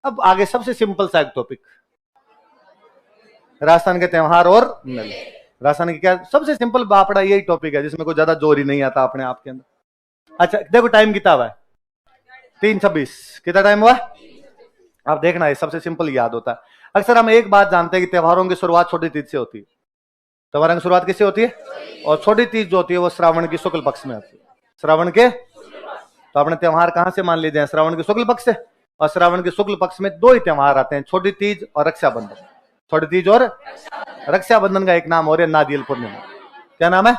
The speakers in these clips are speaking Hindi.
अब आगे सबसे सिंपल सा एक टॉपिक, राजस्थान के त्योहार और मेले। राजस्थान की क्या सबसे सिंपल बापड़ा यही टॉपिक है जिसमें कोई ज्यादा जोर ही नहीं आता अपने आप के अंदर। अच्छा देखो टाइम कितना हुआ है, 3:26। कितना टाइम हुआ? आप देखना है सबसे सिंपल याद होता है। अक्सर हम एक बात जानते हैं कि त्योहारों की शुरुआत छोटी तीज से होती है। त्योहारों की शुरुआत किससे होती है? और छोटी तीज जो होती है वो श्रावण की शुक्ल पक्ष में होती है। श्रावण के, तो अपने त्योहार कहां से मान लीजिए? श्रावण के शुक्ल पक्ष से। और श्रावण के शुक्ल पक्ष में दो ही त्योहार आते हैं, छोटी तीज और रक्षाबंधन। छोटी तीज और रक्षाबंधन का एक नाम हो रहा है नारियल पूर्णिमा। क्या नाम है?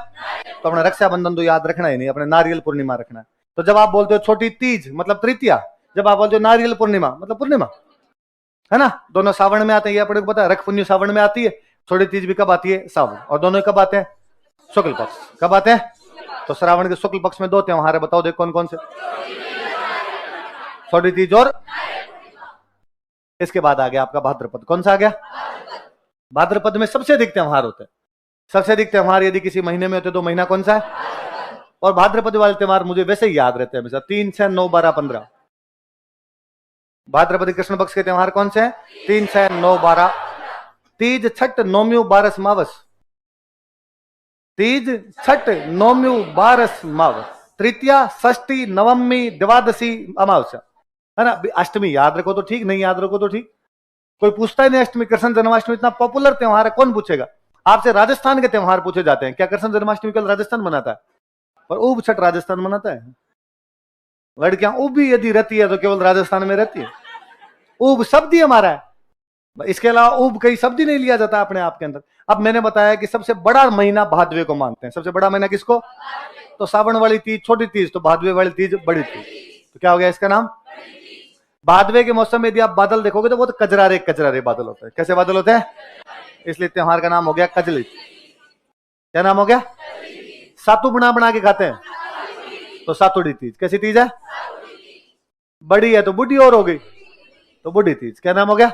तो अपने रक्षाबंधन तो याद रखना ही नहीं, अपने नारियल पूर्णिमा रखना है। तो जब आप बोलते हो छोटी तीज मतलब तृतीया, जब आप बोलते हो नारियल पूर्णिमा मतलब पूर्णिमा, है ना? दोनों सावन में आते हैं, ये अपने को पता है। रख पुण्य सावन में आती है, छोटी तीज भी कब आती है? सावन। और दोनों कब आते हैं? शुक्ल पक्ष। कब आते हैं? तो श्रावण के शुक्ल पक्ष में दो त्योहार है, बताओ देख कौन कौन से? छोटी तीज और इसके बाद आ गया आपका भाद्रपद। कौन सा आ गया? भाद्रपद में सबसे अधिक त्योहार होते हैं। सबसे अधिक त्योहार यदि किसी महीने में होते तो महीना कौन सा है? और भाद्रपद वाले त्योहार मुझे वैसे ही याद रहते हैं हमेशा, 3, 6, 9, 12, 15। भाद्रपद कृष्ण पक्ष के त्योहार कौन से हैं? 3, 6, 9, 12। तीज, छठ, नौम्यू, बारस, मावस। तीज, छठ, नौम्यू, बारस, मावस। तृतीया, षष्ठी, नवमी, द्वादशी, अमावस्या, है ना? अष्टमी याद रखो तो ठीक, नहीं याद रखो तो ठीक। कोई पूछता ही नहीं अष्टमी। कृष्ण जन्माष्टमी इतना पॉपुलर त्योहार है, कौन पूछेगा? आपसे राजस्थान के त्योहार पूछे जाते हैं, क्या कृष्ण जन्माष्टमी केवल राजस्थान मनाता है? पर ऊब छठ राजस्थान मनाता है। लड़कियां ऊब भी यदि रहती है तो केवल राजस्थान में रहती है। ऊब शब्द ही हमारा है, इसके अलावा ऊब कई शब्द ही नहीं लिया जाता अपने आप के अंदर। अब मैंने बताया कि सबसे बड़ा महीना भादवे को मानते हैं। सबसे बड़ा महीना किसको? तो सावन वाली तीज छोटी तीज, तो भादवे वाली तीज बड़ी तीज। तो क्या हो गया इसका नाम? भादवे के मौसम में यदि आप बादल देखोगे तो बहुत कजरारे कजरारे बादल होते हैं। कैसे बादल होते हैं? इसलिए त्योहार का नाम हो गया कजली। क्या नाम हो गया? सातु बना बना के खाते हैं, तो सातुड़ी तीज। कैसी तीज है? बड़ी है तो बुढ़ी और हो गई, तो बुढ़ी तीज। क्या नाम हो गया?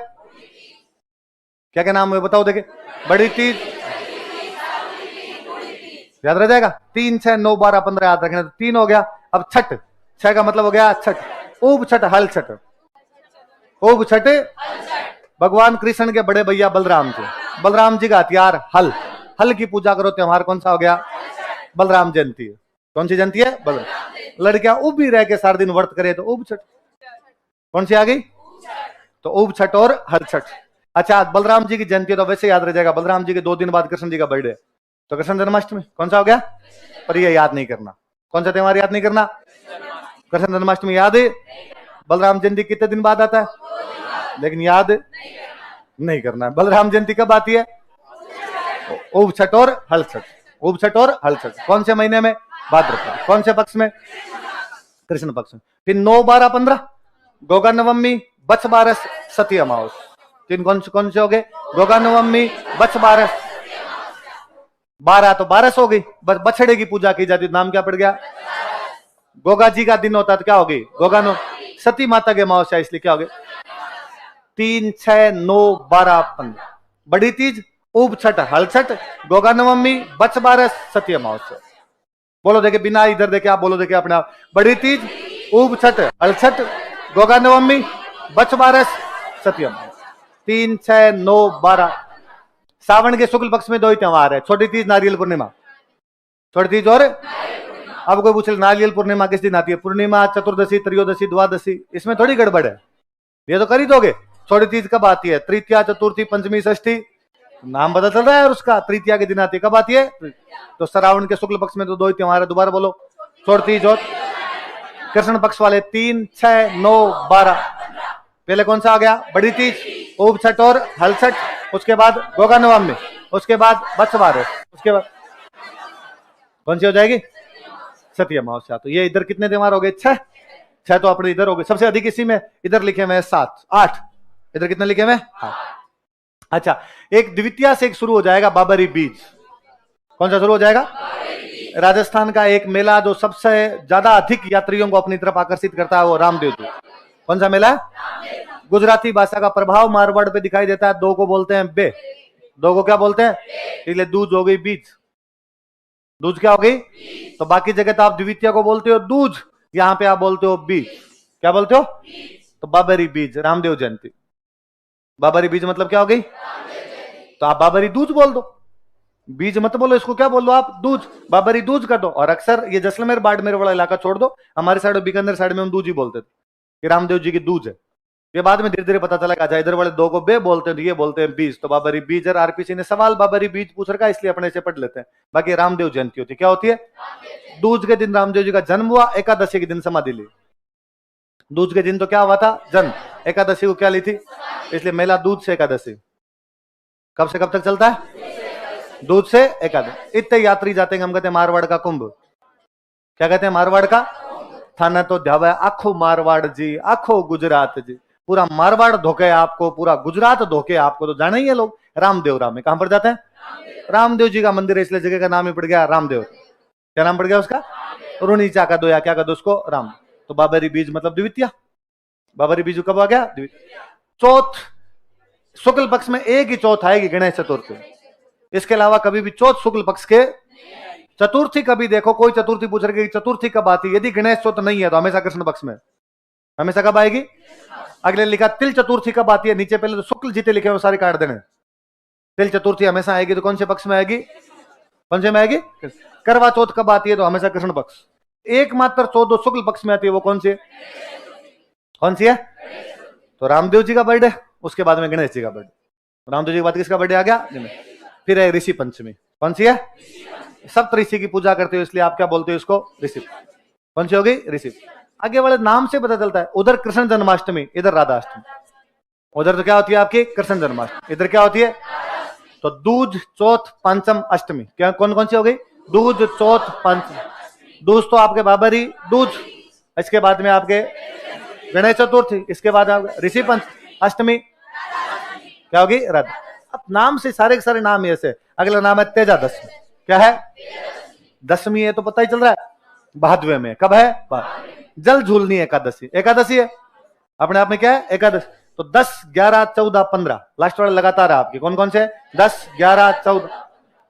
क्या क्या नाम है बताओ देखे? बड़ी तीज, याद रह जाएगा। 3, 6, 9, 12, 15 याद रखना, तो 3 हो गया। अब छठ, 6 का मतलब हो गया छठ। ऊब छठ, हल छठ। ऊब छठ भगवान कृष्ण के बड़े भैया बलराम जी, बलराम जी का हथियार हल। हल की पूजा करो, त्योहार कौन सा हो गया? बलराम जयंती है। कौन सी जयंती है? बलराम। लड़कियां उबी रह के सारा दिन व्रत करे तो ऊब छठ। कौन सी आ गई? तो ऊब छठ और हल छठ। अच्छा बलराम जी की जयंती तो वैसे याद रह जाएगा, बलराम जी के 2 दिन बाद कृष्ण जी का बर्थडे, तो कृष्ण जन्माष्टमी। कौन सा हो गया? पर ये याद नहीं करना। कौन सा त्योहार याद नहीं करना? कृष्ण जन्माष्टमी याद है। बलराम जयंती कितने दिन बाद आता है? लेकिन याद नहीं करना। बलराम जयंती कब आती है? ऊब छठ और हल छठ। ऊब छठ और हल छठ कौन से महीने में? भाद्रपद। कौन से पक्ष में? कृष्ण पक्ष में। फिर 9, 12, 15 गोगा नवमी, बछ बारस, सती अमावस। तीन कौन से हो गए? गोगा नवमी, बछ बारस। 12 तो बारस हो गई, बछड़े की पूजा की जाती, नाम क्या पड़ गया? गोगा जी का दिन होता तो क्या हो गई? गोगा नो। सती माता के अमावस्या, इसलिए क्या हो गया? 3, 6, 9, 12, 15। बड़ी तीज, ऊब छठ, हल छठ, गोगा नवमी, बछ बारस, सती अमावस्या। बोलो देखे बिना इधर देखे, आप बोलो देखे अपने आप। बड़ी तीज, ऊब छठ, हल छठ, गोगा नवमी, बछ बारस, सती अमावस्या। 3, 6, 9, 12। सावन के शुक्ल पक्ष में 2 ही त्योहार है, छोटी तीज, नारियल पूर्णिमा। छोटी तीज और अब कोई पूछ ले नारियल पूर्णिमा किस दिन आती है? पूर्णिमा, चतुर्दशी, त्रयोदशी, द्वादशी, इसमें थोड़ी गड़बड़ है, ये तो कर ही दोगे। छोटी तीज कब आती है? तृतीया, चतुर्थी, पंचमी, षष्ठी, नाम पता चल रहा है उसका। तृतीया के दिन आती है। कब आती है? तो श्रावण के शुक्ल पक्ष में तो 2 ही त्योहार है, दोबारा बोलो। छोटी तीज और कृष्ण पक्ष वाले 3, 6, 9, 12। पहले कौन सा आ गया? बड़ी तीज, ऊब छठ और हल छठ, उसके बाद गोगा नवमी, उसके बाद बछ बारस, उसके बाद कौन सी हो जाएगी? सती अमावस्या। तो ये इधर कितने त्योहार हो गए? 6 तो अपने इधर हो गए। सबसे अधिक इसी में इधर लिखे हुए 7, 8। इधर कितने लिखे हुए? 8। अच्छा एक द्वितीया से एक शुरू हो जाएगा बाबरी बीज। कौन सा शुरू हो जाएगा? राजस्थान का एक मेला जो सबसे ज्यादा अधिक यात्रियों को अपनी तरफ आकर्षित करता है, वो रामदेव दूज। कौन सा मेला? गुजराती भाषा का प्रभाव मारवाड़ पे दिखाई देता है। 2 को बोलते हैं बे, 2 को क्या बोलते हैं? इसलिए दूज हो गई बीज। दूज क्या हो गई? तो बाकी जगह तो आप द्वितीया को बोलते हो दूज, यहां पे आप बोलते हो बीज। क्या बोलते हो? तो बाबरी बीज रामदेव जयंती। बाबरी बीज मतलब क्या हो गई? तो आप बाबरी दूज बोल दो, बीज मत बोलो, इसको क्या बोल दो आप? दूज। बाबरी दूज कर दो। और अक्सर ये जैसलमेर बाड़मेर वाला इलाका छोड़ दो, हमारे साइड बीकानेर साइड में हम दूज ही बोलते थे कि रामदेव जी की दूज है। ये बाद में धीरे धीरे पता चला कि इधर वाले दो को बे बोलते हैं, ये बोलते हैं बीज। तो बाबरी बीज। और आरपीसी ने सवाल बाबरी बीज पूछ रखा, इसलिए अपने से पढ़ लेते हैं। बाकी रामदेव जयंती होती है। क्या होती है? दूज के दिन रामदेव जी का जन्म हुआ, एकादशी के दिन समाधि ली। दूज के दिन तो क्या हुआ था? जन्म। एकादशी को क्या ली थी? इसलिए मेला दूध से एकादशी। कब से कब तक चलता है? दूध से एकादशी। इतने यात्री जाते हैं, हम कहते हैं मारवाड़ का कुंभ। क्या कहते हैं? मारवाड़ का थाना तो ध्यावा आखो मारवाड़ जी, आखो गुजरात जी। पूरा मारवाड़ धोखे आपको, पूरा गुजरात धोखे आपको। तो जाना ही है लोग। रामदेव राम में कहां पर जाते हैं? रामदेव जी का मंदिर है, इसलिए जगह का नाम ही पड़ गया रामदेव। क्या नाम पड़ गया उसका? रुणीचा का दो, या क्या कर दो उसको? राम। तो बाबरी बीज मतलब द्वितीया। बाबरी बीज कब आ गया? चौथ। शुक्ल पक्ष में एक ही चौथ आएगी, गणेश चतुर्थी। इसके अलावा कभी भी चौथ शुक्ल पक्ष के, चतुर्थी कभी देखो कोई चतुर्थी पूछ रही चतुर्थी कब आती है? यदि गणेश चौथ नहीं है तो हमेशा कृष्ण पक्ष में। हमेशा कब आएगी? अगले लिखा तिल चतुर्थी कब आती है? नीचे पहले तो शुक्ल जितने लिखे वो सारे काट देने। तिल चतुर्थी हमेशा आएगी तो कौन से पक्ष में आएगी? कौन से में आएगी? करवा चौथ कब आती है? तो हमेशा कृष्ण पक्ष। एकमात्र चौथ शुक्ल पक्ष में आती है, वो कौन सी है? कौन सी है? तो रामदेव जी का बर्थडे, उसके बाद में गणेश जी का बर्थडे। रामदेव जी के बाद किसका बर्थडे आ गया? फिर है ऋषि पंचमी। कौन सी है? सप्त ऋषि की पूजा करते हो, इसलिए आप क्या बोलते हो इसको? ऋषि। कौन सी होगी? ऋषि। आगे वाले नाम से पता चलता है। उधर कृष्ण जन्माष्टमी, इधर राधाष्टमी। उधर तो क्या होती है आपकी? कृष्ण जन्माष्टमी। इधर क्या होती है? तो दूज, चौथ, पंचम, अष्टमी। क्या कौन कौन सी हो गई? दूज, चौथ, पंचम। दूज तो आपके बाबरी दूज, इसके बाद में आपके गणेश चतुर्थी, इसके बाद ऋषि पंच, अष्टमी क्या होगी? राधा। अब नाम से सारे के सारे नाम ऐसे। अगला नाम है तेजा दशमी। क्या है? दशमी है तो पता ही चल रहा है, भादवे में। कब है? जल झूलनी एकादशी। एकादशी है अपने आप में। क्या है? एकादशी। तो 10, 11, 14, 15 लास्ट वाले लगातार है आपके। कौन कौन से? 10, 11, 14।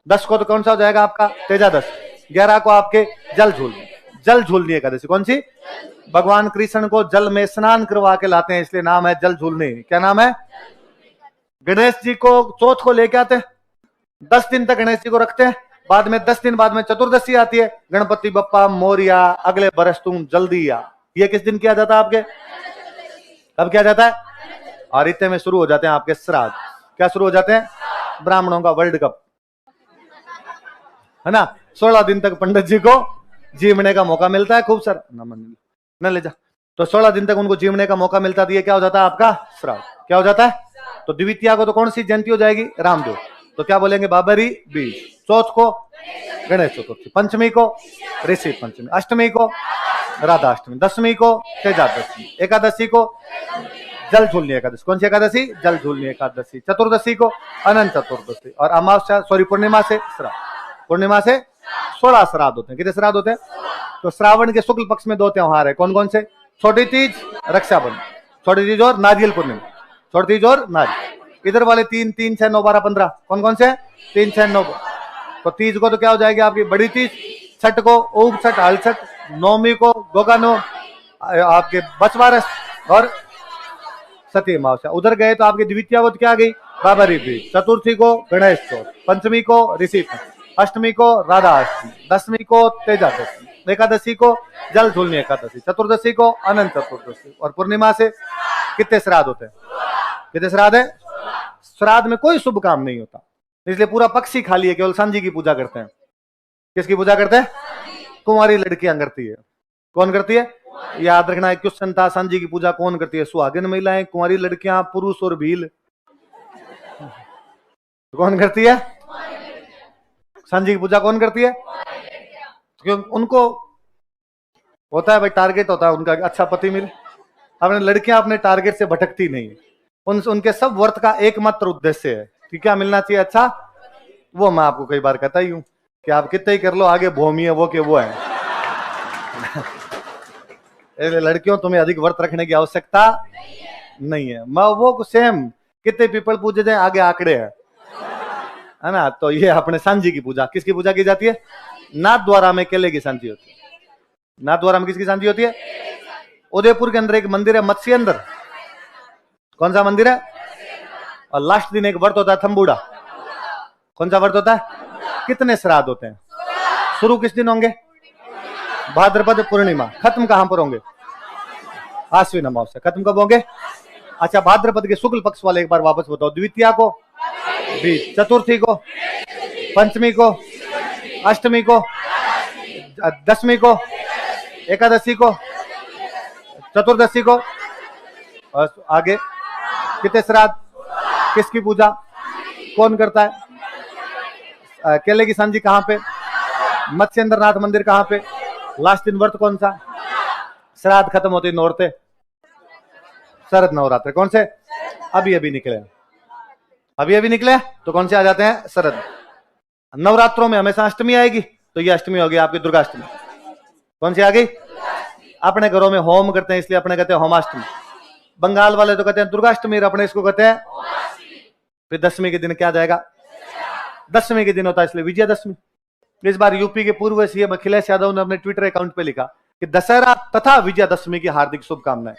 10 को तो कौन सा हो जाएगा आपका? तेजादश। 11 को आपके जल झूलनी। जल झूलनी एकादशी। कौन सी? भगवान कृष्ण को जल में स्नान करवा के लाते हैं, इसलिए नाम है जल झूलनी। क्या नाम है? गणेश जी को चौथ को लेके आते हैं, 10 दिन तक गणेश जी को रखते हैं। बाद में 10 दिन बाद में चतुर्दशी आती है, गणपति बप्पा मोरिया, अगले बरस तुम जल्दी आ। ये किस दिन किया जाता है आपके? कब किया जाता है? और इतने में शुरू हो जाते हैं आपके श्राद्ध। क्या शुरू हो जाते हैं? ब्राह्मणों का वर्ल्ड कप, है ना। 16 दिन तक पंडित जी को जीवने का मौका मिलता है। खूब सारा न ले जा। तो 16 दिन तक उनको जीवने का मौका मिलता है। क्या हो जाता है आपका? श्राद्ध। क्या हो जाता है? तो द्वितीया को तो कौन सी जयंती हो जाएगी? रामदेव। तो क्या बोलेंगे? बाबरी बीज। चौथ को गणेश चतुर्थी, पंचमी को ऋषि पंचमी, अष्टमी को राधाष्टमी, दशमी को तेजादशी, एकादशी को जल झूलनी एकादशी। कौन सी एकादशी? जल झूलनी एकादशी। चतुर्दशी को अनंत चतुर्दशी। और अमावस्या पूर्णिमा से श्राद्ध। पूर्णिमा से 16 श्राद्ध होते हैं। कितने श्राद्ध होते हैं? तो श्रावण के शुक्ल पक्ष में 2 त्योहार है। कौन कौन से? छोटी तीज, रक्षाबंधन। छोटी तीज और नारियल पूर्णिमा। छोटी तीज और नारियल। इधर वाले 3, 3, 6, 9, 12, 15 कौन कौन से? 3, 6, 9। तो तीज को तो क्या हो जाएगी आपकी? बड़ी तीज। छठ को ऊब छठ, हल छठ। नौमी को गोगानो, आपके बचवारस और सती अमावस्या। उधर गए तो आपकी द्वितीया को क्या आ गई? बाबरी बीज। चतुर्थी को गणेश चौथ, पंचमी को ऋषि पंचमी, अष्टमी को राधा अष्टमी, दशमी को तेजादशी, एकादशी को जल झूलनी एकादशी, चतुर्दशी को अनंत चतुर्दशी। और पूर्णिमा से कितने श्राद्ध होते हैं? कितने श्राद्ध है? श्राद्ध में कोई शुभ काम नहीं होता, इसलिए पूरा पक्ष ही खाली है। केवल सांझी की पूजा करते हैं। किसकी पूजा करते हैं? कुंवारी लड़कियां करती है। कौन करती है? याद रखना, एक क्वेश्चन था, सांझी की पूजा कौन करती है? सुहागिन महिलाएं, कुंवारी लड़कियां, पुरुष और भील। कौन करती है? सांझी की पूजा कौन करती है? क्योंकि उनको होता है भाई, टारगेट होता है उनका, अच्छा पति मिले। अपने लड़कियां अपने टारगेट से भटकती नहीं। उनके सब वर्त का एकमात्र उद्देश्य है कि क्या मिलना चाहिए? अच्छा। वो मैं आपको कई बार कहता ही हूं कि आप कितने ही कर लो, आगे भूमि है वो के वो है। लड़कियों, तुम्हें अधिक व्रत रखने की आवश्यकता नहीं है। मैं वो सेम कितने पीपल पूजे जाए, आगे आंकड़े है ना। तो ये अपने सांझी की पूजा, किसकी पूजा की जाती है? नाथ द्वारा में केले की सांझी होती है। नाथ द्वारा में किसकी सांझी होती है? उदयपुर के अंदर एक मंदिर है, मत्स्य अंदर। कौन सा मंदिर है? और लास्ट दिन एक व्रत होता है थम्बूड़ा। कौन सा व्रत होता है? कितने श्राद्ध होते हैं? शुरू किस दिन होंगे? भाद्रपद पूर्णिमा। खत्म कहां पर होंगे? आश्विन अमावस्या। खत्म कब होंगे? अच्छा, भाद्रपद के शुक्ल पक्ष वाले एक बार वापस बताओ। द्वितीया को, चतुर्थी को, पंचमी को, अष्टमी को, दशमी को, एकादशी को, चतुर्दशी को, और आगे कितने श्राद्ध? किसकी पूजा कौन करता है? केले की सांझी कहां पे? मत्स्येंद्रनाथ मंदिर कहां पे? लास्ट दिन व्रत कौन सा? श्राद्ध खत्म होते नौरते, शरद नवरात्र। कौन से? अभी अभी निकले, अभी अभी निकले तो कौन से आ जाते हैं? शरद। नवरात्रों में हमेशा अष्टमी आएगी, तो ये अष्टमी होगी आपकी दुर्गाष्टमी। कौन सी आ गई? अपने घरों में होम करते हैं इसलिए अपने कहते हैं होमाष्टमी। बंगाल वाले तो कहते हैं दुर्गाष्टमी, अपने इसको कहते हैं। फिर दशमी के दिन क्या जाएगा? दशमी के दिन होता है इसलिए विजयादशमी। इस बार यूपी के पूर्व सीएम अखिलेश यादव ने अपने ट्विटर अकाउंट पे लिखा कि दशहरा तथा विजयादशमी की हार्दिक शुभकामनाएं।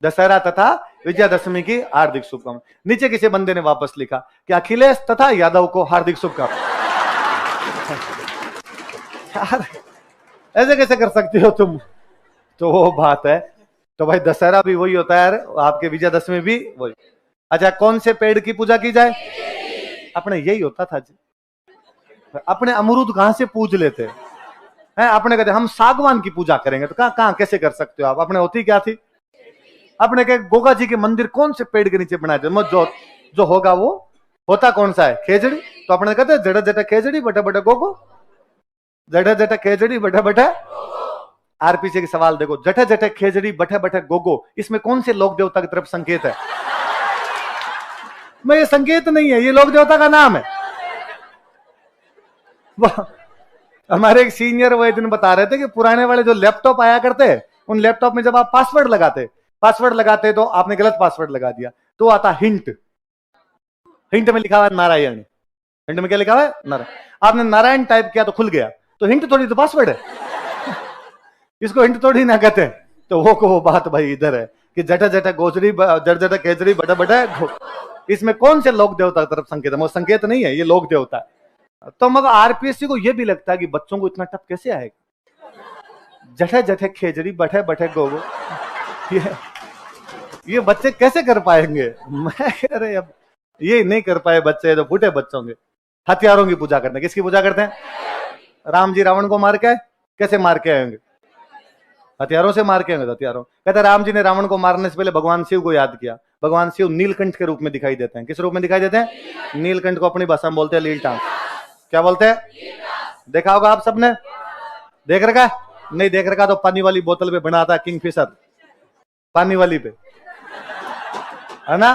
दशहरा तथा विजयादशमी की हार्दिक शुभकामनाएं। नीचे किसी बंदे ने वापस लिखा कि अखिलेश तथा यादव को हार्दिक शुभकामनाएं। ऐसे कैसे कर सकते हो तुम? तो वो बात है। तो भाई दशहरा भी वही होता है, आपके विजयादशमी भी वही। अच्छा, कौन से पेड़ की पूजा की जाए? अपने यही होता था जी। अपने अमरूद कहां से पूज लेते हैं? अपने कहते हम सागवान की पूजा करेंगे, तो कहां कैसे कर सकते हो आप? अपने होती क्या थी? अपने कहे गोगा जी के मंदिर कौन से पेड़ के नीचे बनाए थे? जो होगा वो होता कौन सा है? खेजड़ी। तो अपने कहते जड़ा जटा खेजड़ी बटा बटा गोगो, जटा जटा खेजड़ी बटा बटा। आर पीछे के सवाल देखो, जटा जटा खेजड़ी बटा बटा गोगो, इसमें कौन से लोक देवता की तरफ संकेत है? मैं ये संकेत नहीं है, ये लोक देवता का नाम है। हमारे एक सीनियर वो एक दिन बता रहे थे कि पुराने वाले जो लैपटॉप आया करते हैं, उन लैपटॉप में जब आप पासवर्ड लगाते तो आपने गलत पासवर्ड लगा दिया, तो आता हिंट। हिंट में लिखा हुआ है नारायण। हिंट में क्या लिखा हुआ है? नारायण। आपने नारायण टाइप किया तो खुल गया, तो हिंट थोड़ी तो पासवर्ड है। इसको हिंट थोड़ी ना कहते। तो वो बात भाई इधर है कि जटा जटा गोचरी जट जटा केजरी बटा बटा, इसमें कौन से लोक देवता की तरफ संकेत है? वो संकेत नहीं है, ये लोक देवता है। तो मगर आरपीएससी को यह भी लगता है कि बच्चों को इतना टफ कैसे आएगा? जठे जठे खेजड़ी बठे बठे गोगो, ये बच्चे कैसे कर पाएंगे? मैं कह रहे अब ये नहीं कर पाए बच्चे तो फूटे बच्चों के। हथियारों की पूजा करते हैं। किसकी पूजा करते हैं? राम जी रावण को मार के आए, कैसे मार के आएंगे? हथियारों से मार के आएंगे। हथियारों कहते राम जी ने रावण को मारने से पहले भगवान शिव को याद किया। भगवान शिव नीलकंठ के रूप में दिखाई देते हैं। किस रूप में दिखाई देते हैं? नीलकंठ को अपनी भाषा में बोलते हैं लील टांग। क्या बोलते हैं? देखा होगा आप सबने, देख रखा? नहीं देख रखा तो पानी वाली बोतल पे बनाता है किंगफिशर, पानी वाली पे, है ना?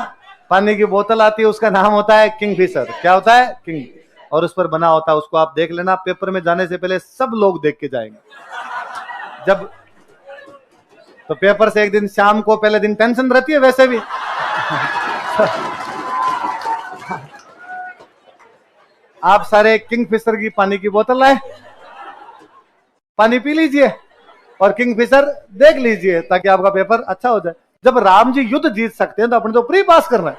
पानी की बोतल आती है, उसका नाम होता है किंगफिशर। क्या होता है? किंग। और उस पर बना होता है, उसको आप देख लेना। पेपर में जाने से पहले सब लोग देख के जाएंगे। जब तो पेपर से एक दिन शाम को पहले दिन टेंशन रहती है वैसे भी। आप सारे किंगफिशर की पानी की बोतल लाए, पानी पी लीजिए और किंगफिशर देख लीजिए ताकि आपका पेपर अच्छा हो जाए। जब राम जी युद्ध जीत सकते हैं तो अपने तो प्री पास करना है,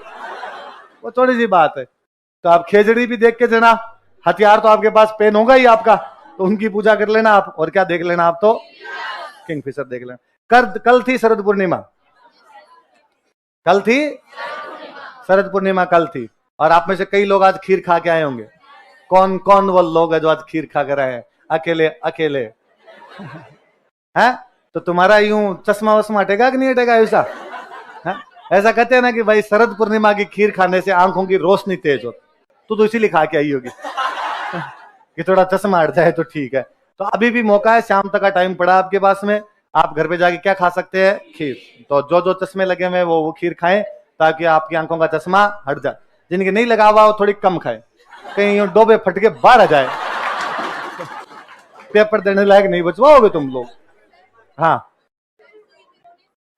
वो थोड़ी सी बात है। तो आप खेजड़ी भी देख के देना। हथियार तो आपके पास पेन होगा ही आपका, तो उनकी पूजा कर लेना आप। और क्या देख लेना आप? तो किंगफिशर देख लेना। कल थी शरद पूर्णिमा, कल थी शरद पूर्णिमा, कल थी। और आप में से कई लोग आज खीर खा के आए होंगे। कौन कौन वो लोग है जो आज खीर खा कर आए हैं? अकेले अकेले हैं? तो तुम्हारा यूं चश्मा वश्मा हटेगा कि नहीं हटेगा? ऐसा ऐसा कहते हैं ना कि भाई शरद पूर्णिमा की खीर खाने से आंखों की रोशनी तेज होती, तो इसीलिए खा के आई होगी कि थोड़ा चश्मा हट जाए तो ठीक है। तो अभी भी मौका है, शाम तक का टाइम पड़ा आपके पास में। आप घर पे जाके क्या खा सकते हैं? खीर। तो जो जो चश्मे लगे हुए वो खीर खाएं ताकि आपकी आंखों का चश्मा हट जाए। जिनके नहीं लगा हुआ वो थोड़ी कम खाए, कहीं डोबे फट के बाहर आ जाए। पेपर देने लायक नहीं बचवाओगे तुम लोग। हाँ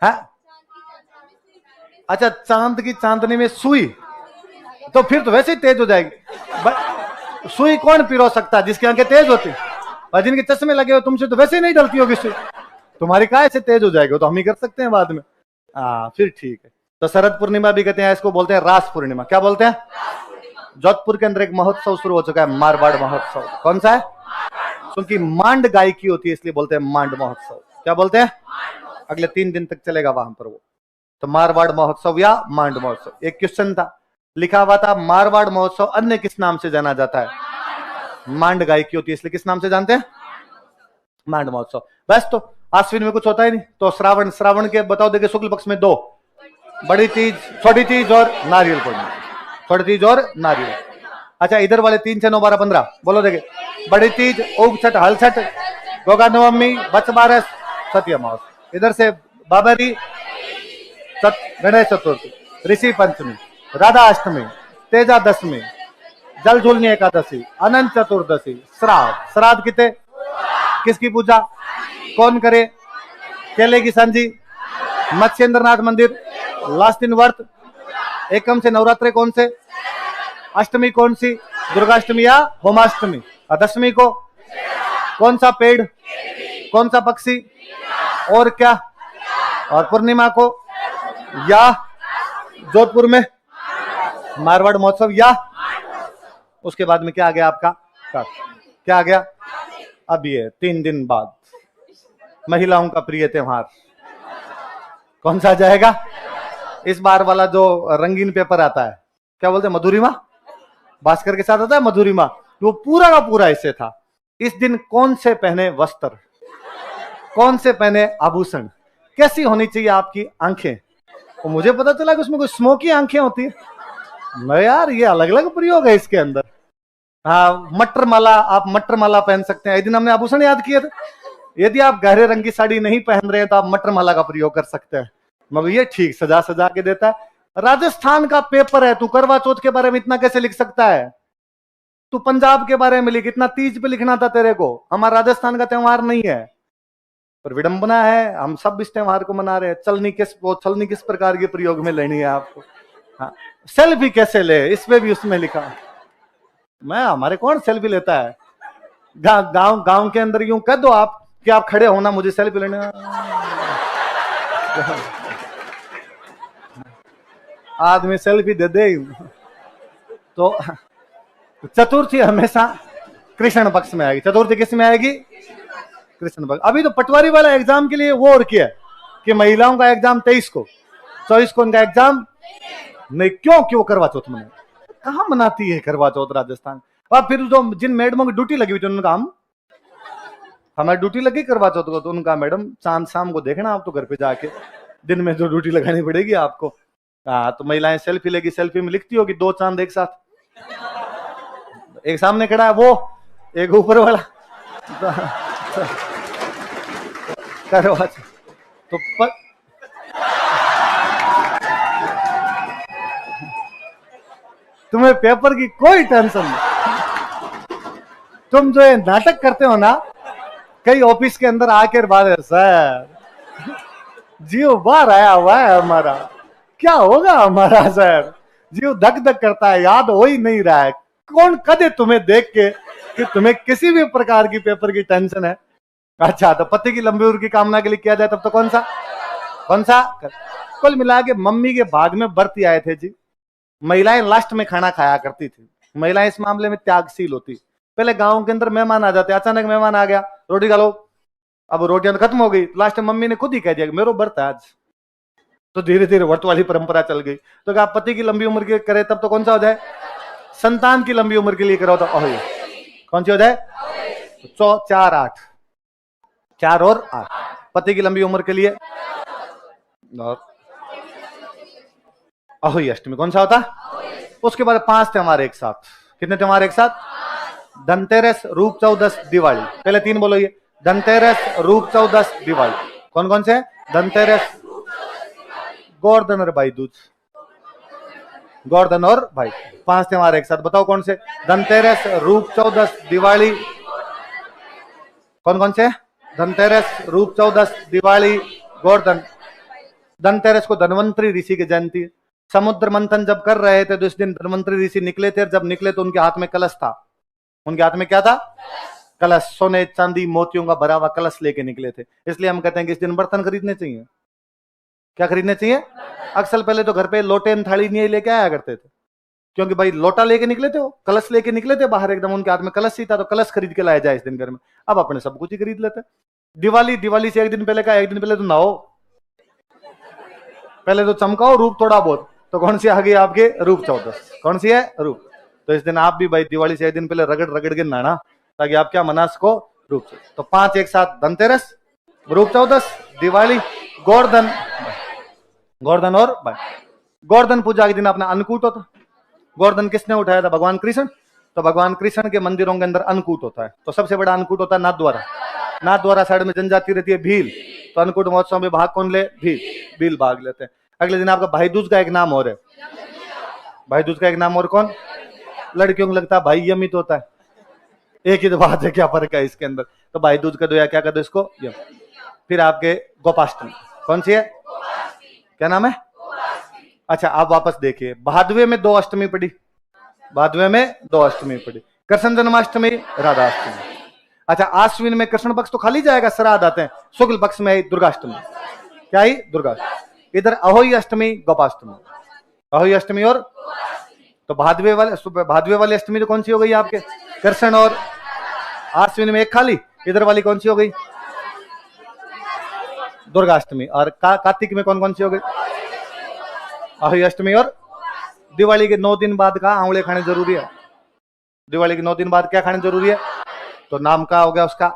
हाँ, अच्छा, चांद की चांदनी में सुई, तो फिर तो वैसे ही तेज हो जाएगी। सुई कौन पिरो सकता है? जिसकी आंखें तेज होती, और जिनके चश्मे लगे हो तुमसे तो वैसे ही नहीं डलती होगी सुई। तुम्हारी काय से तेज हो जाएगी? तो हम ही कर सकते हैं बाद में। हाँ फिर ठीक है। तो शरद पूर्णिमा भी कहते हैं, इसको बोलते हैं रास पूर्णिमा। क्या बोलते हैं? जोधपुर के अंदर एक महोत्सव शुरू हो चुका है, मारवाड़ महोत्सव। कौन सा है? क्योंकि मांड गायकी होती है इसलिए बोलते हैं मांड महोत्सव। क्या बोलते हैं? अगले 3 दिन तक चलेगा वहां पर वो। तो मारवाड़ महोत्सव या मांड महोत्सव। एक क्वेश्चन था, लिखा हुआ था मारवाड़ महोत्सव अन्य किस नाम से जाना जाता है? मांड गायकी होती है इसलिए किस नाम से जानते हैं? मांड महोत्सव। बस, तो आश्विन में कुछ होता ही नहीं, तो श्रावण, श्रावण के बताओ, देखिए शुक्ल पक्ष में 2, बड़ी तीज, छोटी तीज और नारियल पूर्णिमा। छोटी तीज और नारियल। अच्छा, इधर वाले 3, 6, 9, 12, 15 बोलो। देखिए, बड़ी तीज, उग छठ, हल छठ, गोगा नवमी, बच बारस, सत्य अमावस। इधर से बाबरी, गणेश चतुर्थी, ऋषि पंचमी, राधा अष्टमी, तेजा दशमी, जल झूलनी एकादशी, अनंत चतुर्दशी, श्राद्ध। श्राद्ध कितने? किसकी पूजा कौन करे? केले की सांझी, मत्स्येंद्रनाथ मंदिर, लास्ट दिन व्रत, एकम से नवरात्रे कौन से, अष्टमी कौन सी, दुर्गाष्टमी या होमाष्टमी, दशमी को कौन सा पेड़, कौन सा पक्षी, और क्या, और पूर्णिमा को या जोधपुर में मारवाड़ महोत्सव या उसके बाद में क्या आ गया आपका? क्या आ गया? अब ये 3 दिन बाद महिलाओं का प्रिय त्योहार कौन सा जाएगा? इस बार वाला जो रंगीन पेपर आता है, क्या बोलते हैं, मधुरिमा, भास्कर के साथ आता है मधुरिमा, वो पूरा का पूरा इससे था। इस दिन कौन से पहने वस्त्र, कौन से पहने आभूषण, कैसी होनी चाहिए आपकी आंखें। तो मुझे पता चला कि उसमें कोई स्मोकी आंखें होती है। मैं यार, ये अलग अलग प्रयोग है इसके अंदर। हाँ, मटर माला, आप मटर माला पहन सकते हैं। एक दिन हमने आभूषण याद किए थे, यदि आप गहरे रंग की साड़ी नहीं पहन रहे हैं तो आप मटर माला का प्रयोग कर सकते हैं, मगर ये ठीक सजा सजा के देता है। राजस्थान का पेपर है, तू करवा चौथ के बारे में इतना कैसे लिख सकता है? तू पंजाब के बारे में लिख, इतना तीज पे लिखना था तेरे को। हमारा राजस्थान का त्योहार नहीं है, पर विडंबना है, हम सब इस त्योहार को मना रहे हैं। छलनी किस प्रकार के प्रयोग में लेनी है आपको? हाँ, सेल्फी कैसे ले, इसमें भी उसमें लिखा। मैं, हमारे कौन सेल्फी लेता है? गांव के अंदर यूं कह दो आप कि आप खड़े होना, मुझे सेल्फी लेने। आदमी सेल्फी दे दे। तो चतुर्थी हमेशा कृष्ण पक्ष में आएगी। चतुर्थी किस में आएगी? कृष्ण पक्ष। अभी तो पटवारी वाला एग्जाम के लिए वो और किया कि महिलाओं का एग्जाम 23 को, 24 को उनका एग्जाम नहीं। क्यों करवा चौथ मना? कहां मनाती है करवा चौथ राजस्थान? और फिर जो जिन मैडमों की ड्यूटी लगी हुई थी उनका, हमारी ड्यूटी लगी करवा चौथ को, तो उनका मैडम चांद शाम को देखना आप तो घर पे जाके, दिन में जो ड्यूटी लगानी पड़ेगी आपको। हाँ, तो महिलाएं सेल्फी लेगी, सेल्फी में लिखती होगी 2 चांद एक साथ, एक सामने खड़ा है वो, एक ऊपर वाला। करवा तो तुम्हें पेपर की कोई टेंशन नहीं। तुम जो ये नाटक करते हो ना, कई ऑफिस के अंदर आकर बात, सर जीव बाहर आया हुआ है हमारा, क्या होगा हमारा सर, जीव धक धक करता है, याद हो ही नहीं रहा है। कौन कदे तुम्हें देख के कि तुम्हें किसी भी प्रकार की पेपर की टेंशन है? अच्छा, तो पति की लंबी उम्र की कामना के लिए किया जाए तब तो कौन सा? कुल मिला के मम्मी के भाग में व्रत आए थे जी। महिलाएं लास्ट में खाना खाया करती थी। महिलाएं इस मामले में त्यागशील होती। पहले गांव के अंदर मेहमान आ जाते, अचानक मेहमान आ गया, रोटी खा लो, अब रोटियां तो खत्म हो गई, लास्ट में मम्मी ने खुद ही कह दिया मेरा व्रत है आज। तो धीरे धीरे व्रत वाली परंपरा चल गई। तो क्या पति की लंबी उम्र के करे तब तो कौन सा हो जाए? संतान की लंबी उम्र के लिए करो तो कौन सी हो जाए? 4, 8, 4 और 8, पति की लंबी उम्र के लिए। और अहोई अष्टमी कौन सा होता? उसके बाद 5 त्योहार एक साथ। कितने त्योहार एक साथ? धनतेरस, रूप चौदस, दिवाली। पहले 3 बोलो ये, धनतेरस, रूप चौदस, दिवाली। कौन कौन से? धनतेरस, गोवर्धन और भाई दूज, गोवर्धन और भाई, 5 त्योहार एक साथ। बताओ कौन से? धनतेरस, रूप चौदस, दिवाली। कौन कौन से? धनतेरस, रूप चौदस, दिवाली, गोवर्धन। धनतेरस को धनवंतरी ऋषि की जयंती। समुद्र मंथन जब कर रहे थे तो इस दिन धनवंतरी ऋषि निकले थे। जब निकले तो उनके हाथ में कलश था। उनके हाथ में क्या था? कलश, सोने चांदी मोतियों का भरा हुआ कलश लेके निकले थे। इसलिए हम कहते हैं कि इस दिन बर्तन खरीदने चाहिए। क्या खरीदने चाहिए? अक्सर पहले तो घर पे लोटे थाली नहीं लेके आया करते थे, क्योंकि भाई लोटा लेके निकले थे, वो कलश लेके निकले थे बाहर, एकदम उनके हाथ में कलश ही था, तो कलश खरीद के लाया जाए इस दिन घर में। अब अपने सब कुछ ही खरीद लेते। दिवाली से एक दिन पहले का, एक दिन पहले तो नहाओ, पहले तो चमकाओ रूप थोड़ा बहुत। तो कौन सी आ गई आपके? रूप चौदस। कौन सी है? रूप। तो इस दिन आप भी भाई दिवाली से एक दिन पहले रगड़ रगड़ के नहाना, ताकि आप क्या मना सको? रूप चौदस। तो 5 एक साथ, धनतेरस, रूप चौदस, दिवाली, गोवर्धन। गोवर्धन और भाई, गोवर्धन पूजा के दिन अपना अन्नकूट होता। गोवर्धन किसने उठाया था? भगवान कृष्ण। तो भगवान कृष्ण के मंदिरों के अंदर अन्नकूट होता है। तो सबसे बड़ा अन्नकूट होता है नाथद्वारा। नाथद्वारा साइड में जनजाति रहती है भील, तो अन्नकूट महोत्सव में भाग कौन ले? भील भाग लेते हैं। अगले दिन आपका भाई दूज का एक नाम और है। भाई दूज का एक नाम और कौन? लड़कियों को लगता है भाई यमी तो होता है, एक ही तो बात है, क्या फर्क है इसके अंदर? तो भाई दूज का दो या क्या कर दो इसको, यम। फिर आपके गोपाष्टमी, कौन सी है? क्या नाम है? अच्छा, आप वापस देखिए, भादवे में 2 अष्टमी पड़ी, भादवे में 2 अष्टमी पड़ी। कृष्ण जन्माष्टमी, राधाष्टमी। अच्छा, आश्विन में कृष्ण पक्ष तो खाली जाएगा, श्राद्ध आते हैं। शुक्ल पक्ष में आई दुर्गाष्टमी। क्या आई? दुर्गाष्टमी। इधर अहोई अष्टमी, गोपाष्टमी। अहोई अष्टमी और तो भादवे वाली अष्टमी तो कौन सी हो गई आपके? कृष्ण। और आश्विन में एक खाली, इधर वाली कौन सी हो गई? दुर्गाष्टमी। और कार्तिक में कौन कौन सी हो गई? अहोई अष्टमी और दिवाली के 9 दिन बाद का आंवले खाने जरूरी है। दिवाली के 9 दिन बाद क्या खाने जरूरी है? तो नाम का हो गया उसका।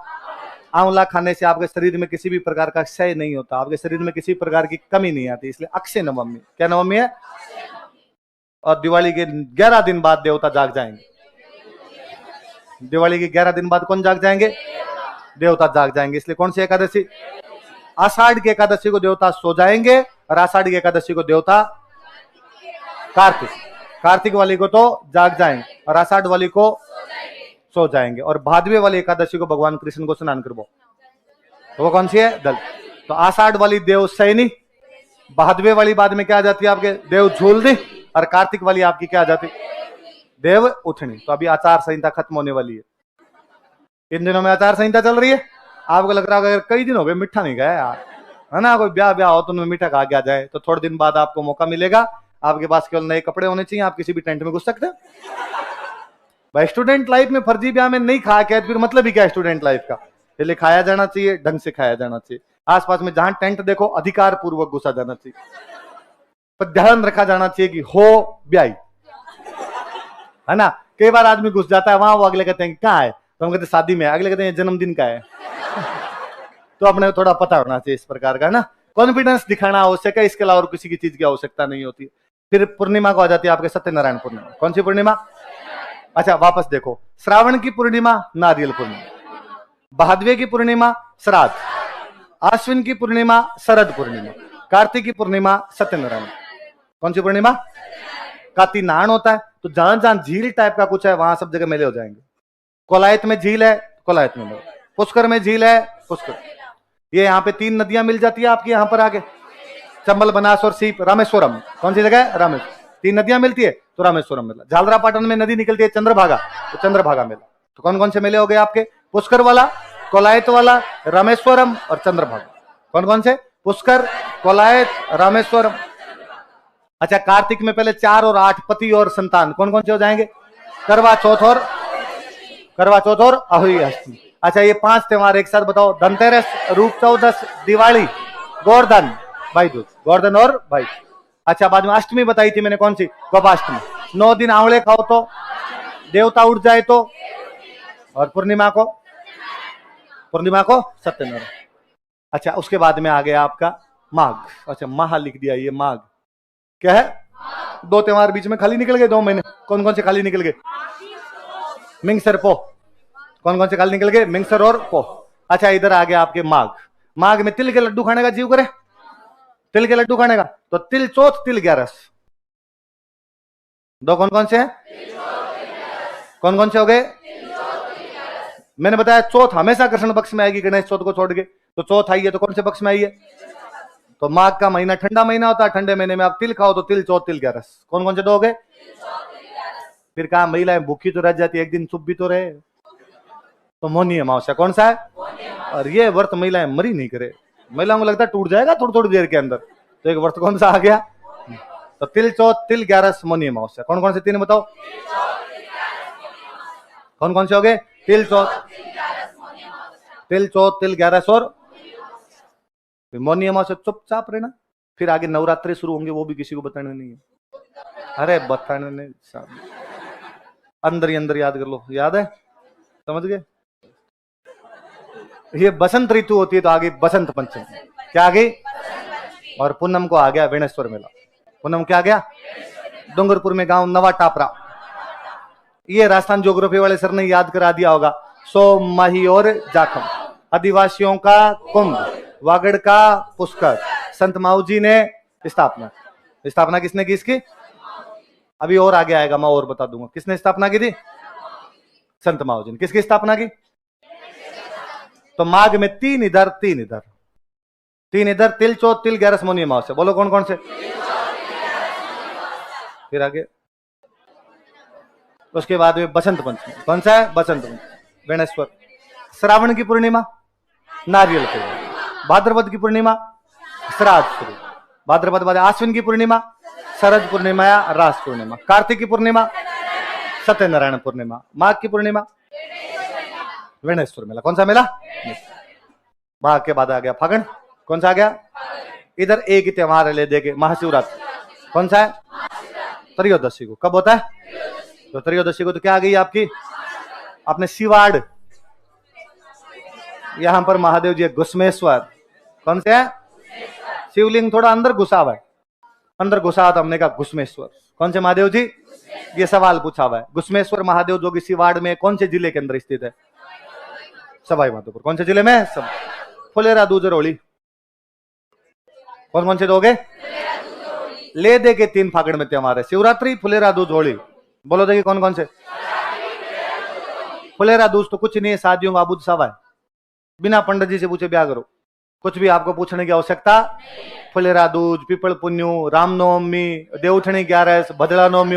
आंवला खाने से आपके शरीर में किसी भी प्रकार का क्षय नहीं होता, आपके शरीर में किसी प्रकार की कमी नहीं आती, इसलिए अक्षय नवमी। क्या नवमी है? और दिवाली के 11 दिन बाद देवता जाग जाएंगे। दिवाली के 11 दिन बाद कौन जाग जाएंगे? देवता जाग जाएंगे। इसलिए कौन सी एकादशी? आषाढ़ की एकादशी को देवता सो जाएंगे, और आषाढ़ की एकादशी को देवता कार्तिक वाली को तो जाग जाएंगे, और आषाढ़ वाली को सो जाएंगे। और भादवे वाली एकादशी को भगवान कृष्ण को स्नान करवाओ। तो वो कौन सी है? दल। तो आषाढ़ वाली देव सैनी, भादवे वाली बाद में क्या आ जाती है आपके? देव झूलनी। और कार्तिक वाली आपकी क्या आ जाती? देव उठनी। तो अभी आचार संहिता खत्म होने वाली है। इन दिनों में आचार संहिता चल रही है। आपको लग रहा है कई दिन हो गए मीठा नहीं खाया यार, है ना? कोई ब्याह हो तो उनमें मीठा खा के जाए, तो थोड़े दिन बाद आपको मौका मिलेगा। आपके पास केवल नए कपड़े होने चाहिए, आप किसी भी टेंट में घुस सकते हैं भाई। स्टूडेंट लाइफ में फर्जी ब्याह में नहीं खा के फिर मतलब ही क्या स्टूडेंट लाइफ का? पहले खाया जाना चाहिए, ढंग से खाया जाना चाहिए। आसपास में जहां टेंट देखो अधिकार पूर्वक घुसा जाना चाहिए, पर ध्यान रखा जाना चाहिए कि हो ब्याई, है ना? कई बार आदमी घुस जाता है वहां, वो अगले कहते हैं कहाँ है, तो हम कहते हैं शादी में, अगले कहते हैं जन्मदिन का है। तो अपने थोड़ा पता होना चाहिए इस प्रकार का ना, कॉन्फिडेंस दिखाना आवश्यक है, इसके अलावा किसी की चीज की आवश्यकता नहीं होती। फिर पूर्णिमा को आ जाती है आपके सत्यनारायण पूर्णिमा। कौन सी पूर्णिमा? अच्छा, वापस देखो, श्रावण की पूर्णिमा नारियल पूर्णिमा, भादवे की पूर्णिमा श्राद्ध, आश्विन की पूर्णिमा शरद पूर्णिमा, कार्तिक की पूर्णिमा सत्यनारायण। कौन सी पूर्णिमा? काती नान होता है, तो जहां जहां झील टाइप का कुछ है वहां सब जगह मेले हो जाएंगे। कोलायत में झील है, कोलायत में मेले, पुष्कर में झील है, पुष्कर। ये यहाँ पे 3 नदियां मिल जाती है आपकी यहाँ पर आगे, चंबल, बनास और सीप, रामेश्वरम। कौन सी जगह है? रामेश्वरम। 3 नदियां मिलती है तो रामेश्वरम मेला। झालरापाटन में नदी निकलती है चंद्रभागा, तो चंद्रभागा मेला। तो कौन कौन से मेले हो गए आपके? पुष्कर वाला, कोलायत वाला, रामेश्वरम और चंद्रभागा। कौन कौन से? पुष्कर, कोलायत, रामेश्वरम। अच्छा, कार्तिक में पहले 4 और 8 पति और संतान कौन कौन से हो जाएंगे? करवा चौथ और अहोई अष्टमी। अच्छा, ये 5 त्योहार एक साथ बताओ। धनतेरस, रूप चौदस, दिवाली, गोवर्धन, भाई दूज। गोवर्धन और भाई। अच्छा, बाद में अष्टमी बताई थी मैंने, कौन सी? गोपाष्टमी। 9 दिन आंवले खाओ तो देवता उठ जाए तो, और पूर्णिमा को सत्यनारायण। अच्छा, उसके बाद में आ गया आपका माघ। अच्छा, माह लिख दिया, ये माघ क्या है? 2 त्योहार बीच में खाली निकल गए 2 महीने। कौन कौन से खाली निकल गए? मिंगसर पो। कौन कौन से खाली निकल गए? मिंगसर और पो। अच्छा, इधर आ गया आपके माघ। माघ में तिल के लड्डू खाने का जीव करे, तिल के लड्डू खाने का, तो तिल चौथ, तिल 11। 2 कौन कौन से हैं? कौन कौन से हो गए? मैंने बताया चौथ हमेशा कृष्ण पक्ष में आएगी, गणेश चौथ को छोड़ के। तो चौथ आई है तो कौन से पक्ष में आई है? तो माघ का महीना ठंडा महीना होता है, ठंडे महीने में आप तिल खाओ तो तिल चौथ, तिल 11। कौन कौन से 2 हो गए? फिर कहा महिलाएं भूखी तो रह जाती है, एक दिन चुप भी तो रहे, तो मौनी अमावस्या। कौन सा है? और ये व्रत महिलाएं मरी नहीं करे, महिलाओं को लगता है टूट जाएगा थोड़ी थोड़ी देर के अंदर, तो एक व्रत कौन सा आ गया? तो तिल चौथ, तिल 11, मौनी अमावस्या। कौन कौन से तीन बताओ? कौन कौन से हो गए? तिल चौथ, तिल चौथ, तिल 11 और मौनी अमावस्या। चुपचाप रहना, फिर आगे नवरात्रि शुरू होंगे, वो भी किसी को बताने नहीं है। अरे बताने नहीं, अंदर ही अंदर याद कर लो। याद है? समझ गए? ये बसंत ऋतु होती है तो आगे बसंत पंचमी। क्या आ गई? और पूनम को आ गया वेणेश्वर मेला। पूनम क्या आ गया? डूंगरपुर में गांव नवा टापरा। ये राजस्थान ज्योग्राफी वाले सर ने याद करा दिया होगा। सोम, माही और जाखम, आदिवासियों का कुंभ, वागड़ का पुष्कर, संत माऊ जी ने स्थापना। स्थापना किसने की इसकी? अभी और आगे आएगा, मैं और बता दूंगा किसने स्थापना की थी। संत माऊ जी ने। किसकी स्थापना की? तो माघ में तीन इधर, तीन इधर, तीन इधर, तिल चौथ, तिल 11, मौनी अमावस्या। बोलो कौन कौन से? फिर आगे उसके बाद में बसंत पंचमी। कौन सा है? बसंत पंचमी, वेणेश्वर। श्रावण की पूर्णिमा नारियल पूर्णिमा, भाद्रपद की पूर्णिमा श्राद्ध शुरू, भाद्रपद बाद आश्विन की पूर्णिमा शरद पूर्णिमा या रास पूर्णिमा, कार्तिक की पूर्णिमा सत्यनारायण पूर्णिमा, माघ की पूर्णिमा वेणेश्वर मेला। कौन सा मेला? माघ के बाद आ गया फागण। कौन सा आ गया? इधर एक ही त्योहार ले देके महाशिवरात्रि। कौन सा है? त्रयोदशी को। कब होता है? तो त्रयोदशी को तो क्या आ गई आपकी? अपने शिवाड़, यहां पर महादेव जी घुसमेश्वर। कौन से है? शिवलिंग थोड़ा अंदर घुसा हुआ है, अंदर घुसा हुआ, तो हमने कहा घुसमेश्वर। कौन से महादेव जी? ये सवाल पूछा हुआ है। घुसमेश्वर महादेव जो कि शिवाड़ में कौन से जिले के अंदर स्थित है? सवाई माधोपुर। कौन से जिले में? सब। फुलेरा, दूज और होली। कौन कौन से दोगे? ले दे के तीन फागण में त्योहार है, शिवरात्रि, फुलेरा, दूज, होली। बोलो देखिए कौन कौन से? फुलेरा दूज तो कुछ नहीं है, शादियों का अबूझ सवा है, बिना पंडित जी से पूछे ब्याह करो, कुछ भी आपको पूछने की आवश्यकता। फुलेरा दूज, पीपल पुन्यू, रामनवमी, देवउठनी 11, भद्रा नवमी,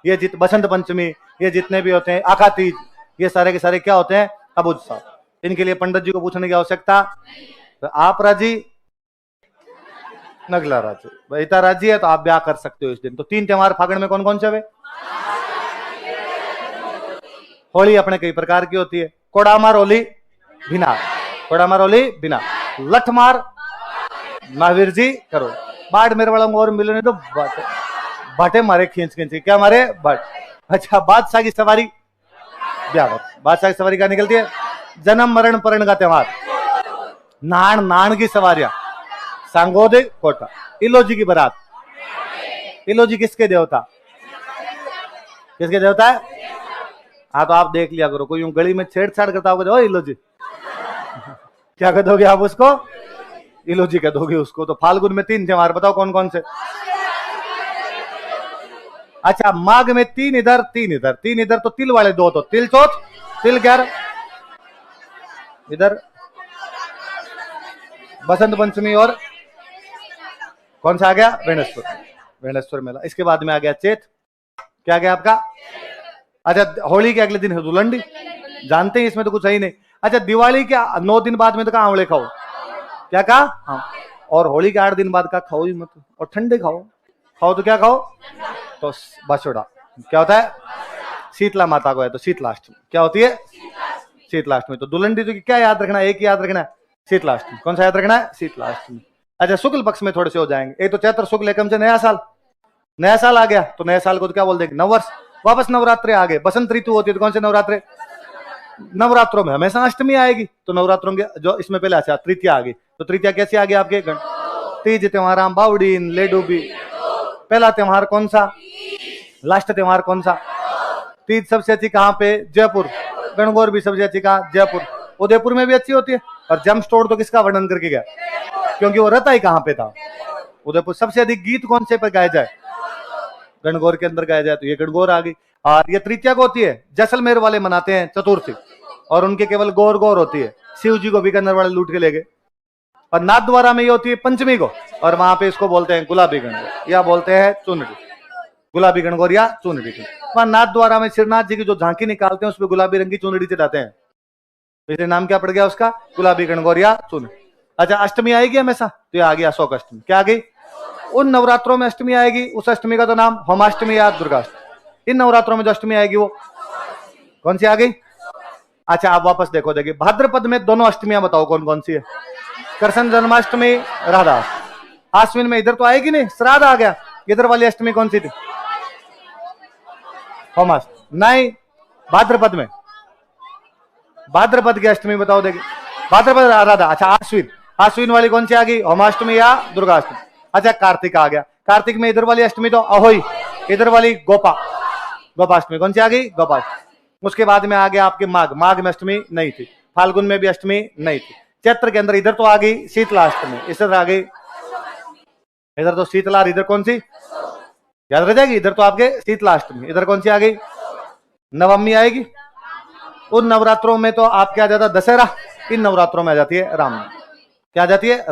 ये जित बसंत पंचमी, ये जितने भी होते हैं, आखा तीज, ये सारे के सारे क्या होते हैं? अबूझ सवा। इनके लिए पंडित जी को पूछने की आवश्यकता। तो आप राजी, नगला राजी, बेटा राजी है तो आप ब्याह कर सकते हो इस दिन। तो तीन त्योहार फागण में कौन कौन से? होली अपने कई प्रकार की होती है। कोड़ामार होली बिना, कोड़ामार होली बिना, लठमार महावीर जी करो, बाढ़ मेरे वालों और मिलो नहीं तो बाटे मारे खींच खींच। क्या मारे? बाट। अच्छा, बादशाह की सवारी ब्याह। बादशाह की सवारी क्या निकलती है? जन्म मरण परण का त्योहार। नान, नान की सवारियां, सांगोदे कोटा। इलोजी की बारात। इलोजी किसके देवता? किसके देवता है? हाँ, तो आप देख लिया करो, कोई यूं गली में छेड़छाड़ करता होगा, इलोजी क्या कह दोगे आप उसको? इलोजी कह दोगे उसको। तो फाल्गुन में तीन त्योहार, बताओ कौन कौन से? अच्छा, माघ में तीन इधर, तीन इधर, तीन इधर, तो तिल वाले दो, तो तिल चौथ, तिल 11 इधर, बसंत पंचमी, और कौन सा आ गया? वेणेश्वर, वेणेश्वर मेला। इसके बाद में आ गया चैत। क्या गया आपका? अच्छा, होली के अगले दिन है धुलंडी, जानते हैं, इसमें तो कुछ है ही नहीं। अच्छा, दिवाली के 9 दिन बाद में तो कहा आंवले खाओ। क्या कहा? हाँ। और होली के 8 दिन बाद का खाओ ही मत, और ठंडे खाओ। खाओ तो क्या खाओ? तो बछड़ा। क्या होता है? शीतला माता को है तो शीतलाष्टमी। क्या होती है? शीतलाष्टमी। तो दुलंडी तो क्या याद रखना है? एक ही याद रखना है, शीतलाष्टमी। कौन सा याद रखना है? शीतलाष्टमी। अच्छा, शुक्ल पक्ष में थोड़े से हो जाएंगे। एक तो चैत्र शुक्ल एकम से नया साल, नया साल आ गया, तो नया साल को तो क्या बोल देंगे? नववर्ष। वापस नवरात्रि आ गए। बसंत ऋतु होती है तो कौन से नवरात्रे? नवरात्रों में हमेशा अष्टमी आएगी, तो नवरात्रों के जो इसमें पहले अच्छा तृतीया आ गई। तो तृतीया कैसे आ गई आपके? तीज त्योहार, बावड़ीन, लेडूबी। पहला त्योहार कौन सा? लास्ट त्योहार कौन सा? तीज सबसे अच्छी कहाँ पे? जयपुर। गणगौर भी सबसे अच्छी कहाँ? जयपुर। उदयपुर में भी अच्छी होती है। और जेम स्टोर तो किसका वर्णन करके गया? क्योंकि वो रहता ही कहाँ पे था? उदयपुर। सबसे अधिक गीत कौन से पे गाया जाए? गणगौर के अंदर गाया जाए, तो ये गणगौर आ गई। और ये तृतीया को होती है, जैसलमेर वाले मनाते हैं चतुर्थी, और उनके केवल गौर गौर होती है। शिव जी को बीकानेर वाले लूट के ले गए। और नाथद्वारा में ये होती है पंचमी को, और वहां पे इसको बोलते हैं गुलाबी गणगौर, या बोलते हैं चुनरी। गुलाबी गणगौर या चुनरी। वहां नाथद्वारा में श्रीनाथ जी की जो झांकी निकालते हैं उसमें गुलाबी रंग की चुनरी चढ़ाते हैं, इसलिए नाम क्या पड़ गया उसका? गुलाबी गणगौर या चुनरी। अच्छा, अष्टमी आएगी हमेशा, तो ये आ गया अशोक अष्टमी। क्या आ गई? उन नवरात्रों में अष्टमी आएगी, उस अष्टमी का तो नाम होमाष्टमी या दुर्गाष्टमी। इन नवरात्रों में जो अष्टमी आएगी वो कौन सी आ गई? अच्छा, आप वापस देखो, देखिए भाद्रपद में दोनों अष्टमियां बताओ कौन कौन सी है? कृष्ण जन्माष्टमी, राधा। आश्विन में इधर तो आएगी नहीं, श्राद्ध आ गया। इधर वाली अष्टमी कौन सी थी? होमाष्टमी नहीं, भाद्रपद में। भाद्रपद की अष्टमी बताओ, देखिए भाद्रपद राधा। अच्छा, आश्विन, आश्विन वाली कौन सी आ गई? होमाष्टमी या दुर्गाष्टमी। अच्छा, कार्तिक आ गया। कार्तिक में इधर वाली अष्टमी तो अहोई, इधर वाली गोपाष्टमी कौन सी आ गई? गोपाष्टमी। उसके बाद में आ गया आपके माघ, माघ में अष्टमी नहीं थी। फाल्गुन में भी अष्टमी नहीं थी। चैत्र के अंदर इधर तो आ गई शीतला अष्टमी, इधर आ गई, इधर तो शीतला, इधर कौन सी याद रह जाएगी? इधर तो आपके शीतला अष्टमी, इधर कौन सी आ गई? नवमी आएगी। उन नवरात्रों में तो आपके आ जाता दशहरा, इन नवरात्रों में आ जाती है राम। क्या आ जाती है?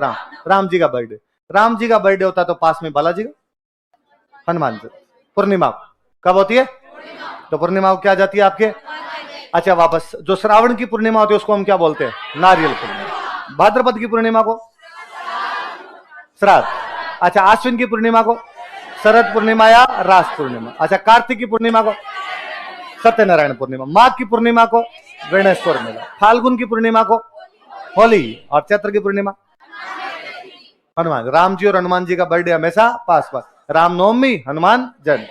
राम जी का बर्थडे। राम जी का बर्थडे होता है तो पास में बालाजी का, हनुमान जी। पूर्णिमा कब होती है? तो पूर्णिमा क्या जाती है आपके? अच्छा, वापस जो श्रावण की पूर्णिमा होती है उसको हम क्या बोलते हैं? नारियल पूर्णिमा। भाद्रपद की पूर्णिमा को श्राद्ध। अच्छा, आश्विन की पूर्णिमा को शरद पूर्णिमा या रास पूर्णिमा। अच्छा, कार्तिक की पूर्णिमा को सत्यनारायण पूर्णिमा। माघ की पूर्णिमा को गणेश्वर मेला। फाल्गुन की पूर्णिमा को होली। और चैत्र की पूर्णिमा हनुमान। राम जी और हनुमान जी का बर्थडे हमेशा पास पास। रामनवमी, हनुमान जन्म।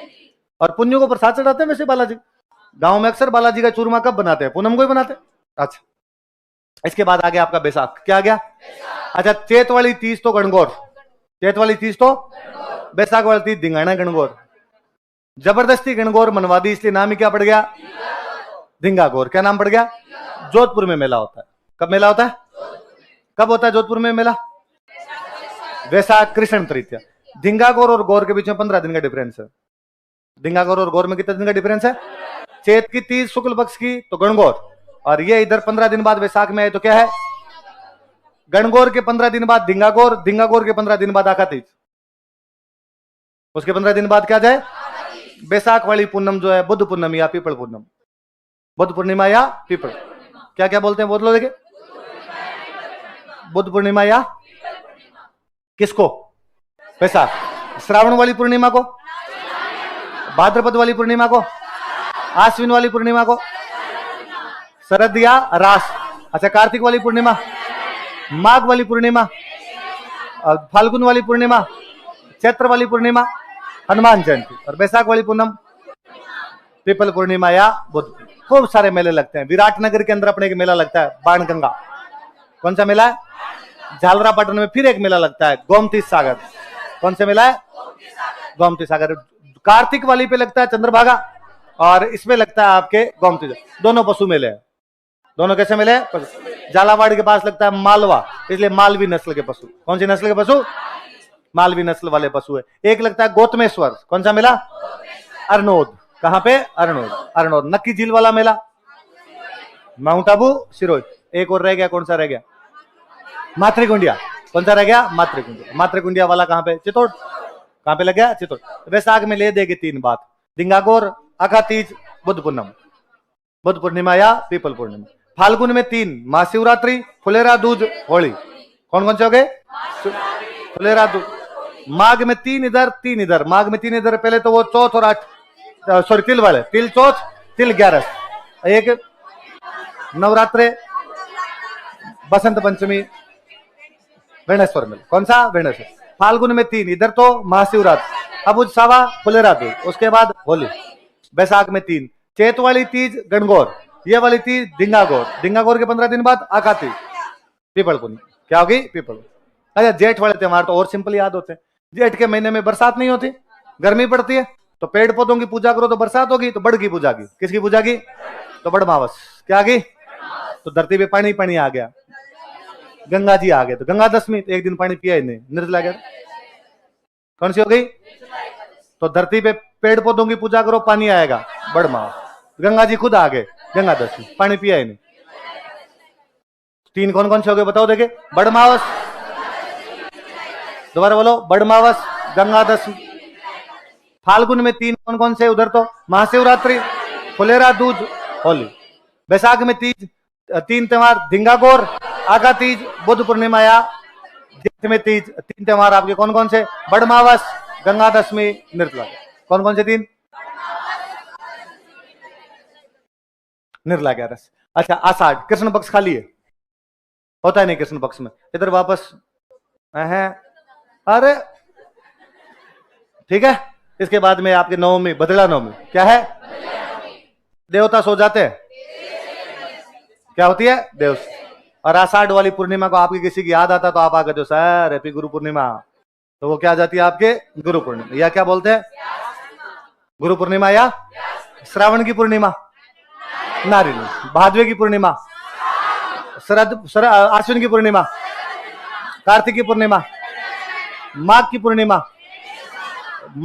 और पुण्यों को प्रसाद चढ़ाते हैं वैसे बालाजी। गांव में अक्सर बालाजी का चूरमा कब बनाते हैं? पूनम को ही बनाते हैं। अच्छा, इसके बाद आ गया आपका बैसाख। क्या आ गया? अच्छा, चैत वाली तीज तो गणगौर, चैत वाली तीज तो बैसाख वाली तीज धिंगाना गणगौर। जबरदस्ती गणगौर मनवा दी, इसलिए नाम ही क्या पड़ गया? धिंगागौर। क्या नाम पड़ गया? जोधपुर में मेला होता है। कब मेला होता है? कब होता है जोधपुर में मेला? वैसाख कृष्ण तृतीया। धिंगागौर और गौर के बीच में 15 दिन का डिफरेंस है। धिंगागौर और गौर में कितने दिन का डिफरेंस है? चैत की तीज शुक्ल पक्ष की तो गणगौर, और ये इधर 15 दिन बाद वैसाख में है तो क्या है? गणगौर के 15 दिन बाद धिंगागौर, धिंगागौर के 15 दिन बाद आका तीज, उसके 15 दिन बाद क्या जाए? बैसाख वाली पूनम जो है बुद्ध पूर्णिमा या पीपल पूर्णिमा। बुद्ध पूर्णिमा या पीपल, क्या क्या बोलते हैं बोल लो। देखिए, बुद्ध पूर्णिमा या किसको? बैसाख। श्रावण वाली पूर्णिमा को, भाद्रपद वाली पूर्णिमा को, आश्विन वाली पूर्णिमा को शरद या रास। अच्छा, कार्तिक वाली पूर्णिमा, माघ वाली पूर्णिमा, फाल्गुन वाली पूर्णिमा, चैत्र वाली पूर्णिमा हनुमान जयंती, और बैसाख वाली पूनम पीपल पूर्णिमा या बुद्ध। खूब सारे मेले लगते हैं। विराटनगर के अंदर अपने एक मेला लगता है बाणगंगा। कौन सा मेला है? झालरापाटन में फिर एक मेला लगता है गोमती सागर। कौन सा मेला है? गोमती सागर। कार्तिक वाली पे लगता है चंद्रभागा, और इसमें लगता है आपके गोमती। दोनों पशु मेले हैं। दोनों कैसे मेले हैं? झालावाड़ के पास लगता है मालवा, इसलिए मालवी नस्ल के पशु। कौन सी नस्ल के पशु? मालवी नस्ल वाले पशु है। एक लगता है गौतमेश्वर। कौन सा मेला? अरनोद। कहां पे? अरनोद। अरनोद नक्की झील वाला मेला, माउंट आबू सिरोही। एक और रह गया, कौन सा रह गया? मातृकुंडिया। कौन सा रह गया? मातृकुंडिया। मातृकुंडिया वाला कहां पे? चित्तौड़। कहां पे लग गया? चित्तौड़। वैशाख में ले देगी 3 बात: धिंगागौर, आखा तीज, बुद्ध पूर्णिमा। बुद्ध पूर्णिमा या पीपल पूर्णिमा। फाल्गुन में 3: महाशिवरात्रि, फुलेरा दूज, होली। कौन कौन से हो गए? फुलेरा दूज। माघ में 3 इधर 3 इधर। माघ में 3 इधर। पहले तो वो चौथ और 8, सॉरी तिल वाले, तिल चौथ, तिल 11, एक नवरात्रे, बसंत पंचमी, वेणेश्वर में। कौन सा? वेणेश्वर। फाल्गुन में 3 इधर तो महाशिवरात्रि, अब सावा, फुलेरा दूज, उसके बाद होली। बैसाख में 3, चैत वाली तीज गणगौर, ये वाली तीज धिंगागौर, धिंगागौर के 15 दिन बाद आका तीज, पीपल पूर्णिमा। क्या होगी? पीपल। अच्छा, जेठ वाले त्योहार तो और सिंपल याद होते हैं। जेठ के महीने में बरसात नहीं होती, गर्मी पड़ती है, तो पेड़ पौधों की पूजा करो तो बरसात होगी, तो बड़ की पूजा की। किसकी पूजा की? तो बड़ मावस। क्या आ गई? तो धरती पे पानी पानी आ गया, गंगा जी आ गए, तो गंगा दशमी, तो एक दिन पानी पिया ही नहीं, निर्जला गया। कौन सी हो गई? तो धरती पे पेड़ पौधों की पूजा करो, पानी आएगा, बड़ मावस। गंगा जी खुद आ गए, गंगा दशमी, पानी पिया ही नहीं। 3 कौन कौन से हो गए बताओ। देखे, बड़ मावस, दोबारा बोलो, बड़ मावस, गंगा दशमी। फाल्गुन में 3 कौन कौन से? उधर तो महाशिवरात्रि, फुलेरा दूज, होली। बैसाख में 3 त्योहार: धिंगागौर, आका तीज, बुद्ध पूर्णिमा या में तीज, तीन त्योहार आपके कौन कौन से? बड़मावस, गंगा दशमी, निर्जला। कौन कौन से तीन? निर्जला 11। अच्छा, आषाढ़ कृष्ण पक्ष खाली है, होता है नहीं कृष्ण पक्ष में। इधर वापस है, अरे ठीक है। इसके बाद में आपके नवमी, भद्रला नवमी। क्या है? देवता सो जाते हैं, क्या होती है? देव। और आषाढ़ वाली पूर्णिमा को आपकी किसी की याद आता तो आप आकर जो सर हैप्पी गुरु पूर्णिमा, तो वो क्या आ जाती है आपके? गुरु पूर्णिमा, या क्या बोलते हैं? गुरु पूर्णिमा या श्रावण की पूर्णिमा, नारी, भादवे की पूर्णिमा, शरद आश्विन की पूर्णिमा, कार्तिक की पूर्णिमा, माघ की पूर्णिमा,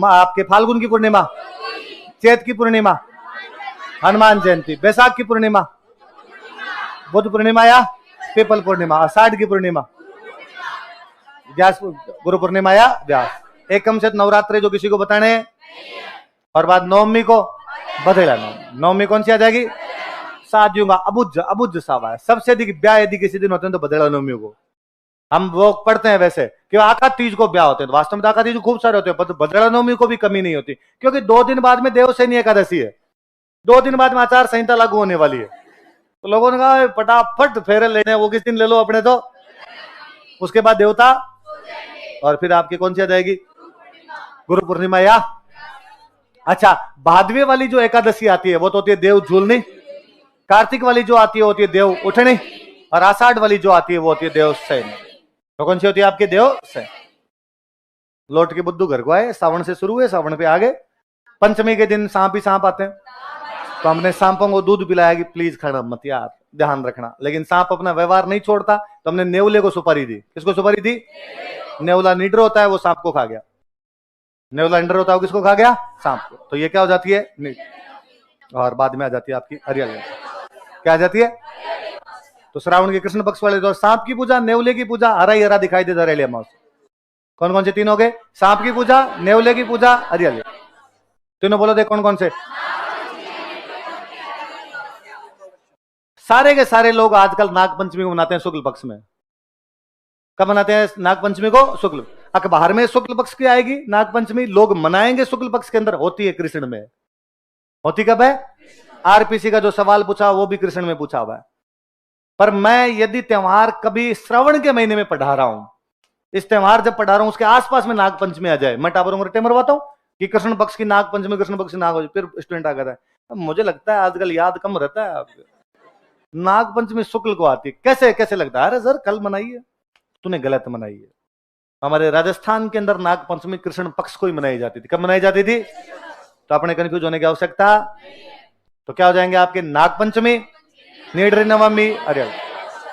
आपके फाल्गुन की पूर्णिमा, चैत की पूर्णिमा, हनुमान जयंती, बैसाख की पूर्णिमा, बुद्ध पूर्णिमा या पीपल पूर्णिमा, आषाढ़ की पूर्णिमा, व्यास गुरु पूर्णिमा या व्यास। एकम से नवरात्रि जो किसी को बताने हैं, और बाद नवमी को बधेला नवमी। नवमी कौन सी आ जाएगी? शादियों का अबुझ अबुझ सावा। सबसे अधिक ब्याह यदि किसी दिन होते हैं तो बधेला नवमी को। हम वो पढ़ते हैं वैसे कि आका तीज को ब्याह होते हैं, तो वास्तव में आका तीज खूब सारे होते हैं, पर बधेला नवमी को भी कमी नहीं होती, क्योंकि 2 दिन बाद में देवशयनी एकादशी है, 2 दिन बाद में आचार संहिता लागू होने वाली है। तो लोगों ने कहा फटाफट फेरे लेने, वो किस दिन ले लो अपने, तो उसके बाद देवता, और फिर आपकी कौन सी आ जाएगी? गुरु पूर्णिमा या। अच्छा, भादवे वाली जो एकादशी आती है वो तो होती है देव झूलनी, कार्तिक वाली जो आती है होती है देव उठनी, और आषाढ़ वाली जो आती है वो होती है देव शयन। तो कौन सी होती है आपके? देव शयन। लौट के बुद्धू घर को आए, सावन से शुरू है, सावन पे आगे। पंचमी के दिन सांप ही सांप आते हैं, तो हमने सांपों को दूध पिलाया कि प्लीज खाना मत यार, ध्यान रखना। लेकिन सांप अपना व्यवहार नहीं छोड़ता, तो हमने नेवले को सुपारी दी। किसको सुपारी दी? नेवला निडर होता है, वो सांप को खा गया। नेवला निडर होता है, वो किसको खा गया? सांप को। तो ये क्या हो जाती है? और बाद में आ जाती है आपकी हरियाली। क्या आ जाती है? तो श्रावण के कृष्ण पक्ष वाले, तो सांप की पूजा, नेवले की पूजा, हरा ही हरा दिखाई देता हरियाली अमावस। कौन कौन से तीन हो गए? सांप की पूजा, नेवले की पूजा, हरियाली। तीनों बोलो दे कौन कौन से? सारे के सारे लोग आजकल नाग पंचमी को मनाते हैं शुक्ल पक्ष में। कब मनाते हैं नाग पंचमी को? शुक्ल। अखबार में शुक्ल पक्ष की आएगी नाग पंचमी, लोग मनाएंगे शुक्ल पक्ष के अंदर, होती है कृष्ण में। होती कब है? आरपीसी का जो सवाल पूछा वो भी कृष्ण में पूछा हुआ है। पर मैं यदि त्योहार कभी श्रवण के महीने में पढ़ा रहा हूं, इस त्योहार जब पढ़ा रहा हूं उसके आसपास में नाग पंचमी आ जाए, मैं टापरों में मरवाता हूं कि कृष्ण पक्ष की नाग पंचमी, कृष्ण पक्ष की नाग, फिर स्टूडेंट आ गया है। मुझे लगता है आजकल याद कम रहता है आपको, नाग पंचमी शुक्ल को आती है। कैसे कैसे लगता है? अरे सर कल मनाई है, तूने गलत मनाई है। हमारे राजस्थान के अंदर नाग पंचमी कृष्ण पक्ष को ही मनाई जाती थी। कब मनाई जाती थी? तो अपने कंफ्यूज होने की आवश्यकता। तो क्या हो जाएंगे आपके? नाग पंचमी, नीडरी नवमी, अरे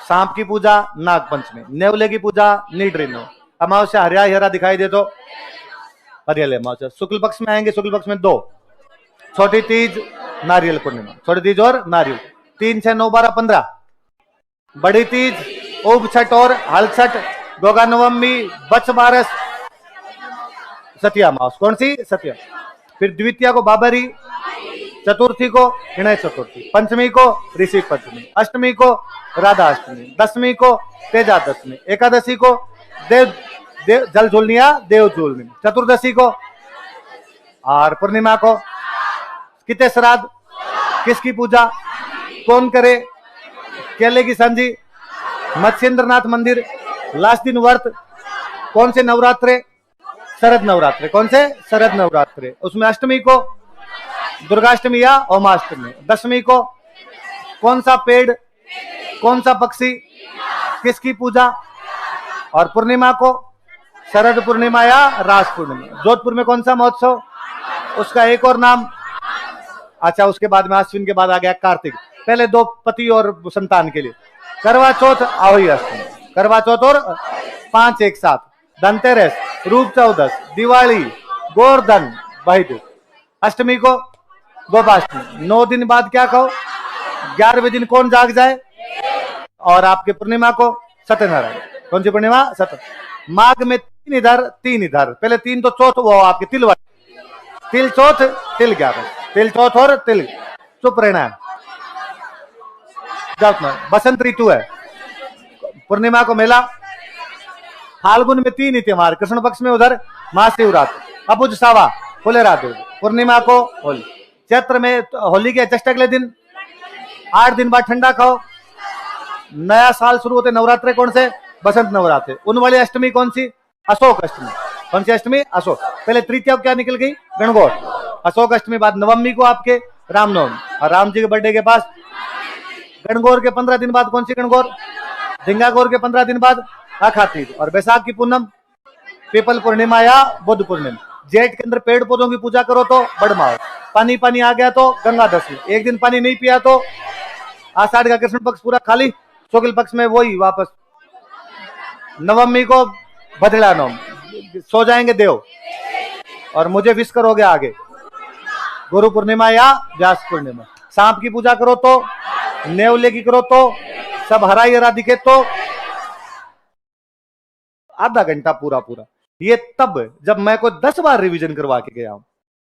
सांप की पूजा नाग पंचमी, नेवले की पूजा नीडरी नव, अमावस्या हरिया हरा दिखाई दे तो हरियाली अमावस्या। शुक्ल पक्ष में आएंगे, शुक्ल पक्ष में 2, छोटी तीज, नारियल पूर्णिमा। छोटी तीज और नारियल, 3, 6, 9, 12, 15। बड़ी तीज, उप छठ और हल छठ, गोगा नवमी, बच बारस, सतिया अमावस। कौन सी? सतिया। फिर द्वितीया को बाबरी, चतुर्थी को गणेश चतुर्थी, पंचमी को ऋषि पंचमी, अष्टमी को राधा अष्टमी, दशमी को तेजा दशमी, एकादशी को देव जल झूलनी या देव झूलनी, चतुर्दशी को, और पूर्णिमा को कितने श्राद्ध, किसकी पूजा कौन करे? केले की सांझी, मत्स्येंद्रनाथ मंदिर, लास्ट दिन व्रत, कौन से नवरात्रे? शरद नवरात्रे। कौन से? शरद नवरात्रे। उसमें अष्टमी को दुर्गाष्टमी या ओमाष्टमी, दशमी को कौन सा पेड़, कौन सा पक्षी, किसकी पूजा, और पूर्णिमा को शरद पूर्णिमा या रास पूर्णिमा। जोधपुर में कौन सा महोत्सव, उसका एक और नाम। अच्छा, उसके बाद में अश्विन के बाद आ गया कार्तिक। पहले 2 पति और संतान के लिए करवा चौथ, आवही अष्टमी, करवा चौथ और 5 एक साथ, धनतेरस, रूप चौदस, दिवाली, गोवर्धन, भाई दूज। अष्टमी को गोपाष्टमी। 9 दिन बाद क्या कहो? 11वें दिन कौन जाग जाए? और आपके पूर्णिमा को सत्यनारायण। कौन सी पूर्णिमा? सत्य। माघ में 3 इधर 3 इधर, पहले 3 तो चौथ वो आपके तिल वाली, तिल चौथ, तिल 11, तिल चौथ और तिल। चुप रहना है, बसंत ऋतु है। पूर्णिमा को मेला, फाल्गुन में 3 ही त्योहार, कृष्ण पक्ष में उधर महाशिवरात्रि, अबुझ सावा खुले रात, पूर्णिमा को होली, चैत्र में होली के जस्ट अगले दिन 8 दिन बाद ठंडा खाओ, नया साल शुरू होते नवरात्रे कौन से, बसंत नवरात्रे, उन वाली अष्टमी कौन सी, अशोक अष्टमी, कौन सी अष्टमी, अशोक, पहले तृतीया क्या निकल गई, गणगौर, अशोक अष्टमी बाद नवमी को आपके रामनवमी, और राम जी के बर्थडे के पास गणगौर के 15 दिन बाद कौन सी गणगौर, धिंगागौर के 15 दिन बाद आखा तीज, और बैसाख की पूनम पीपल पूर्णिमा या बुद्ध पूर्णिमा, जेठ के अंदर पेड़ पौधों की पूजा करो तो बड़माव, पानी पानी आ गया तो गंगा दशमी, एक दिन पानी नहीं पिया तो आषाढ़ का कृष्ण पक्ष पूरा खाली, शुक्ल पक्ष में वही वापस, नवमी को भद्रा नवमी, सो जाएंगे देव, और मुझे विश करोगे आगे, गुरु पूर्णिमा या व्यास पूर्णिमा, सांप की पूजा करो तो, नेवले की करो तो, सब हरा हरा दिखे तो, आधा घंटा पूरा पूरा, ये तब जब मैं को 10 बार रिवीजन करवा के गया हूं।